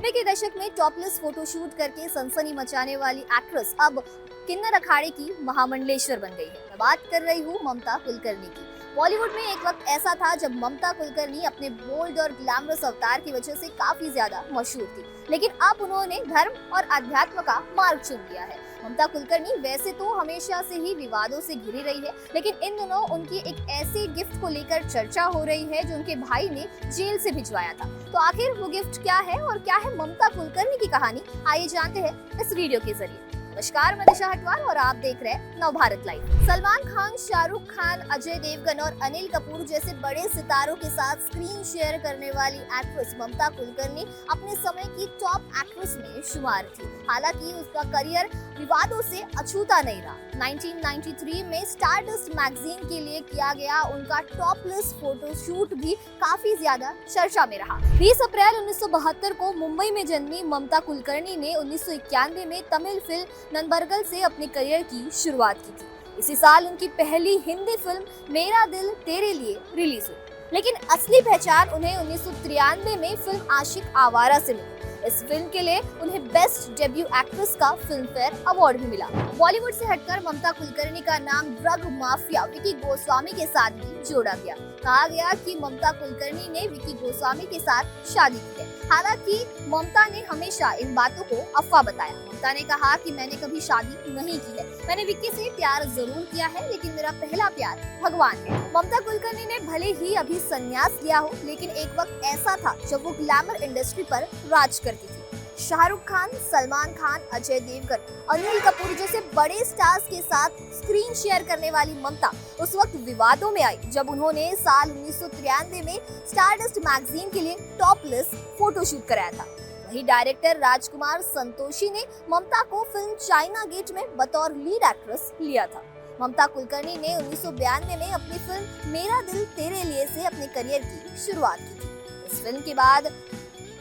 90 के दशक में टॉपलेस फोटोशूट करके सनसनी मचाने वाली एक्ट्रेस अब किन्नर अखाड़े की महामंडलेश्वर बन गई है। मैं बात कर रही हूँ ममता कुलकर्णी की। बॉलीवुड में एक वक्त ऐसा था जब ममता कुलकर्णी अपने बोल्ड और ग्लैमरस अवतार की वजह से काफी ज्यादा मशहूर थी, लेकिन अब उन्होंने धर्म और अध्यात्म का मार्ग चुन लिया है। ममता कुलकर्णी वैसे तो हमेशा से ही विवादों से घिरी रही है, लेकिन इन दिनों उनकी एक ऐसे गिफ्ट को लेकर चर्चा हो रही है जो उनके भाई ने जेल से भिजवाया था। तो आखिर वो गिफ्ट क्या है और क्या है ममता कुलकर्णी की कहानी, आइए जानते हैं इस वीडियो के जरिए। नमस्कार, मैं दिशा हटवार और आप देख रहे हैं नवभारत लाइव। सलमान खान, शाहरुख खान, अजय देवगन और अनिल कपूर जैसे बड़े सितारों के साथ स्क्रीन शेयर करने वाली एक्ट्रेस ममता कुलकर्णी अपने समय की टॉप एक्ट्रेस में शुमार थी। हालांकि उसका करियर विवादों से अछूता नहीं रहा। 1993 में स्टारडस्ट मैगजीन के लिए किया गया उनका टॉपलेस फोटोशूट भी काफी ज्यादा चर्चा में रहा। 20 अप्रैल 1972 को मुंबई में जन्मी ममता कुलकर्णी ने 1991 में तमिल फिल्म ननबर्गल से अपने करियर की शुरुआत की थी। इसी साल उनकी पहली हिंदी फिल्म मेरा दिल तेरे लिए रिलीज हुई, लेकिन असली पहचान उन्हें 1993 में फिल्म आशिक आवारा से मिली। इस फिल्म के लिए उन्हें बेस्ट डेब्यू एक्ट्रेस का फिल्म फेयर अवार्ड भी मिला। बॉलीवुड से हटकर ममता कुलकर्णी का नाम ड्रग माफिया विकी गोस्वामी के साथ भी जोड़ा गया। कहा गया कि ममता कुलकर्णी ने विकी गोस्वामी के साथ शादी की है। हालांकि ममता ने हमेशा इन बातों को अफवाह बताया। ममता ने कहा कि मैंने कभी शादी नहीं की है, मैंने विक्की से प्यार जरूर किया है, लेकिन मेरा पहला प्यार भगवान है। ममता कुलकर्णी ने भले ही अभी संन्यास लिया हो, लेकिन एक वक्त ऐसा था जब वो ग्लैमर इंडस्ट्री पर राज करती थी। शाहरुख खान, सलमान खान, अजय देवगन, अनिल कपूर जैसे बड़े स्टार्स के साथ स्क्रीन शेयर करने वाली ममता उस वक्त विवादों में आई जब उन्होंने साल 1993 में स्टारडस्ट मैगजीन के लिए टॉपलेस फोटोशूट कराया था। वही डायरेक्टर राजकुमार संतोषी ने ममता को फिल्म चाइना गेट में बतौर लीड एक्ट्रेस लिया था। ममता कुलकर्णी ने 1992 में अपनी फिल्म मेरा दिल तेरे लिए से अपने करियर की शुरुआत की थी। इस फिल्म के बाद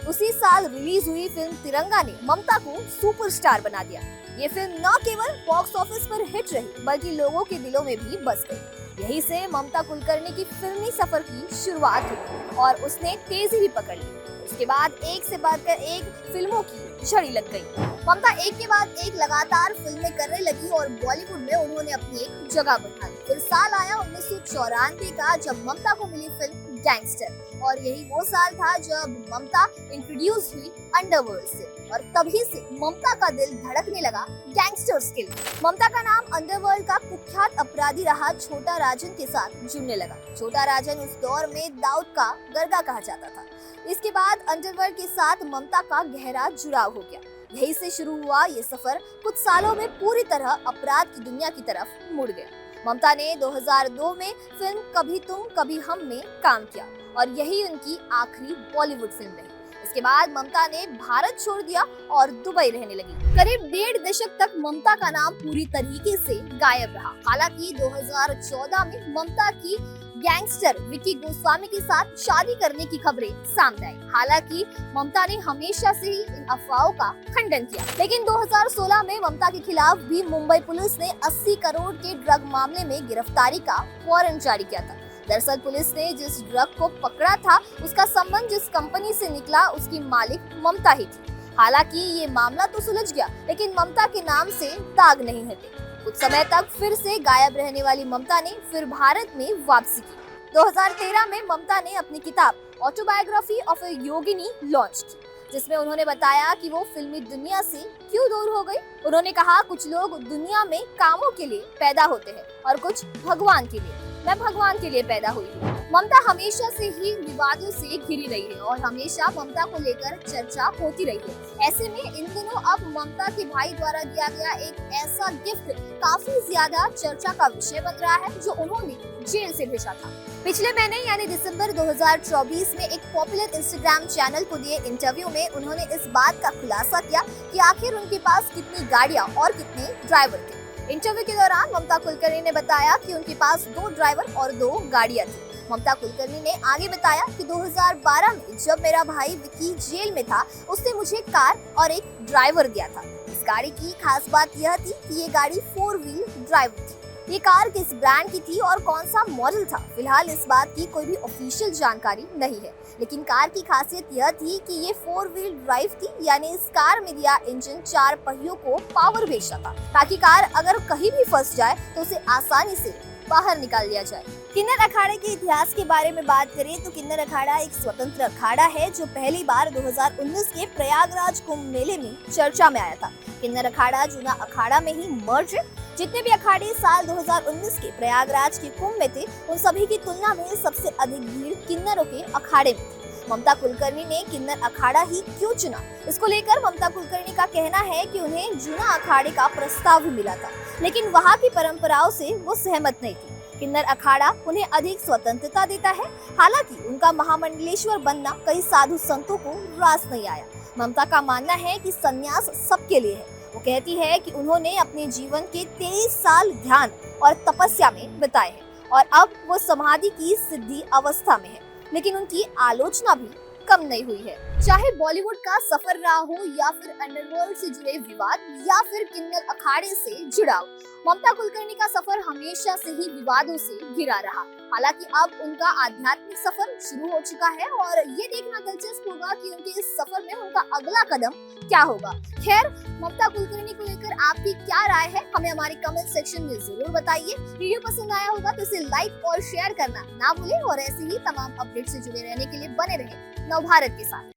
उसी साल रिलीज हुई फिल्म तिरंगा ने ममता को सुपरस्टार बना दिया। ये फिल्म न केवल बॉक्स ऑफिस पर हिट रही, बल्कि लोगों के दिलों में भी बस गई। यही से ममता कुलकर्णी की फिल्मी सफर की शुरुआत हुई और उसने तेजी भी पकड़ ली। उसके बाद एक से बढ़कर एक फिल्मों की झड़ी लग गई। ममता एक के बाद एक लगातार फिल्में करने लगी और बॉलीवुड में उन्होंने अपनी एक जगह बना ली। फिर साल आया 1994 का जब ममता को मिली फिल्म गैंगस्टर, और यही वो साल था जब ममता इंट्रोड्यूस हुई अंडरवर्ल्ड से, और तभी से ममता का दिल धड़कने लगा गैंगस्टर्स के लिए। ममता का नाम अंडरवर्ल्ड का कुख्यात अपराधी रहा छोटा राजन के साथ जुड़ने लगा। छोटा राजन उस दौर में दाऊद का गरगा कहा जाता था। इसके बाद अंडरवर्ल्ड के साथ ममता का गहरा जुड़ाव हो गया। यही से शुरू हुआ ये सफर कुछ सालों में पूरी तरह अपराध की दुनिया की तरफ मुड़ गया। ममता ने 2002 में फिल्म कभी तुम कभी हम में काम किया और यही उनकी आखिरी बॉलीवुड फिल्म रही। इसके बाद ममता ने भारत छोड़ दिया और दुबई रहने लगी। करीब 1.5 दशक तक ममता का नाम पूरी तरीके से गायब रहा। हालांकि 2014 में ममता की गैंगस्टर विकी गोस्वामी के साथ शादी करने की खबरें सामने आई। हालांकि ममता ने हमेशा से ही इन अफवाहों का खंडन किया, लेकिन 2016 में ममता के खिलाफ भी मुंबई पुलिस ने 80 करोड़ के ड्रग मामले में गिरफ्तारी का वारंट जारी किया था। दरअसल पुलिस ने जिस ड्रग को पकड़ा था उसका संबंध जिस कंपनी से निकला उसकी मालिक ममता ही थी। हालांकि ये मामला तो सुलझ गया, लेकिन ममता के नाम से दाग नहीं हटे। कुछ समय तक फिर से गायब रहने वाली ममता ने फिर भारत में वापसी की। 2013 में ममता ने अपनी किताब autobiography of A Yogini launch की, जिसमें उन्होंने बताया कि वो फिल्मी दुनिया से क्यों दूर हो गई। उन्होंने कहा, कुछ लोग दुनिया में कामों के लिए पैदा होते हैं और कुछ भगवान के लिए। मैं भगवान के लिए पैदा हुई हूँ। ममता हमेशा से ही विवादों से घिरी रही है और हमेशा ममता को लेकर चर्चा होती रही है। ऐसे में इन दिनों अब ममता के भाई द्वारा दिया गया एक ऐसा गिफ्ट काफी ज्यादा चर्चा का विषय बन रहा है जो उन्होंने जेल से भेजा था। पिछले महीने यानी दिसंबर 2024 में एक पॉपुलर इंस्टाग्राम चैनल को दिए इंटरव्यू में उन्होंने इस बात का खुलासा किया कि आखिर उनके पास कितनी गाड़ियां और कितने ड्राइवर थे। इंटरव्यू के दौरान ममता कुलकर्णी ने बताया कि उनके पास 2 ड्राइवर और 2 गाड़ियां थी। ममता कुलकर्णी ने आगे बताया कि 2012 में जब मेरा भाई विक्की जेल में था, उसने मुझे कार और एक ड्राइवर दिया था। इस गाड़ी की खास बात यह थी कि ये गाड़ी 4 व्हील ड्राइव थी। ये कार किस ब्रांड की थी और कौन सा मॉडल था, फिलहाल इस बात की कोई भी ऑफिशियल जानकारी नहीं है। लेकिन कार की खासियत यह थी कि ये 4 व्हील ड्राइव थी, यानी इस कार में दिया इंजन 4 पहियों को पावर भेजता था ताकि कार अगर कहीं भी फंस जाए तो उसे आसानी से बाहर निकाल लिया जाए। किन्नर अखाड़े के इतिहास के बारे में बात करें तो किन्नर अखाड़ा एक स्वतंत्र अखाड़ा है जो पहली बार 2019 के प्रयागराज कुंभ मेले में चर्चा में आया था। किन्नर अखाड़ा जूना अखाड़ा में ही मर्ज है। जितने भी अखाड़े साल 2019 के प्रयागराज के कुंभ में थे, उन सभी की तुलना में सबसे अधिक भीड़ किन्नरों के अखाड़े में थी। ममता कुलकर्णी ने किन्नर अखाड़ा ही क्यों चुना, इसको लेकर ममता कुलकर्णी का कहना है कि उन्हें जूना अखाड़े का प्रस्ताव भी मिला था, लेकिन वहाँ की परंपराओं से वो सहमत नहीं थी। किन्नर अखाड़ा उन्हें अधिक स्वतंत्रता देता है। हालांकि उनका महामंडलेश्वर बनना कई साधु संतों को रास नहीं आया। ममता का मानना है कि संन्यास सबके लिए है। वो कहती है कि उन्होंने अपने जीवन के 23 साल ध्यान और तपस्या में बिताए हैं और अब वो समाधि की सिद्धि अवस्था में है, लेकिन उनकी आलोचना भी कम नहीं हुई है। चाहे बॉलीवुड का सफर रहा हो या फिर अंडरवर्ल्ड से जुड़े विवाद या फिर किन्नर अखाड़े से जुड़ाव, ममता कुलकर्णी का सफर हमेशा से ही विवादों से घिरा रहा। हालांकि अब उनका आध्यात्मिक सफर शुरू हो चुका है और ये देखना दिलचस्प होगा कि उनके इस सफर में उनका अगला कदम क्या होगा। खैर, ममता कुलकर्णी को लेकर आपकी क्या राय है, हमें हमारे कमेंट सेक्शन में जरूर बताइए। वीडियो पसंद आया होगा तो इसे लाइक और शेयर करना ना भूलें और ऐसे ही तमाम अपडेट से जुड़े रहने के लिए बने रहें नवभारत के साथ।